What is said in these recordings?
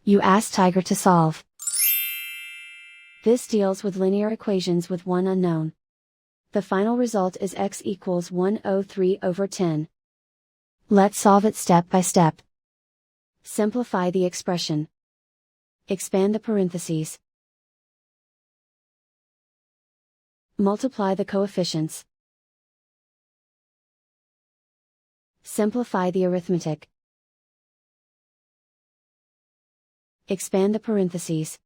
You ask Tiger to solve. This deals with linear equations with one unknown. The final result is x equals 103/10. Let's solve it step by step. Simplify the expression. Expand the parentheses. Multiply the coefficients. Simplify the arithmetic. Expand the parentheses.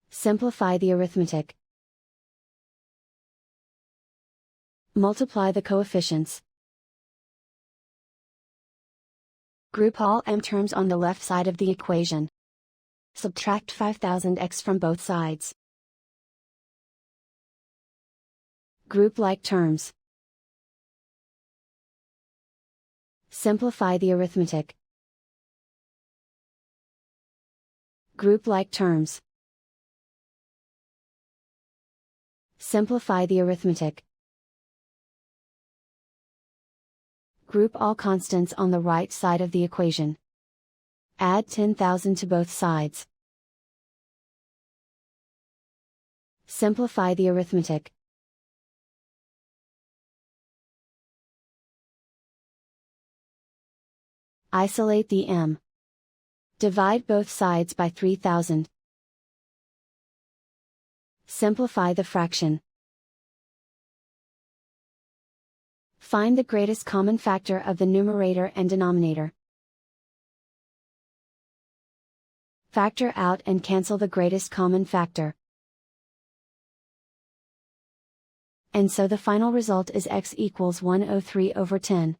Simplify the arithmetic. Multiply the coefficients. Group all m terms on the left side of the equation. Subtract 5000x from both sides. Group like terms. Simplify the arithmetic. Group like terms. Simplify the arithmetic. Group all constants on the right side of the equation. Add 10,000 to both sides. Simplify the arithmetic. Isolate the m. Divide both sides by 3000. Simplify the fraction. Find the greatest common factor of the numerator and denominator. Factor out and cancel the greatest common factor. And so the final result is x equals 103/10.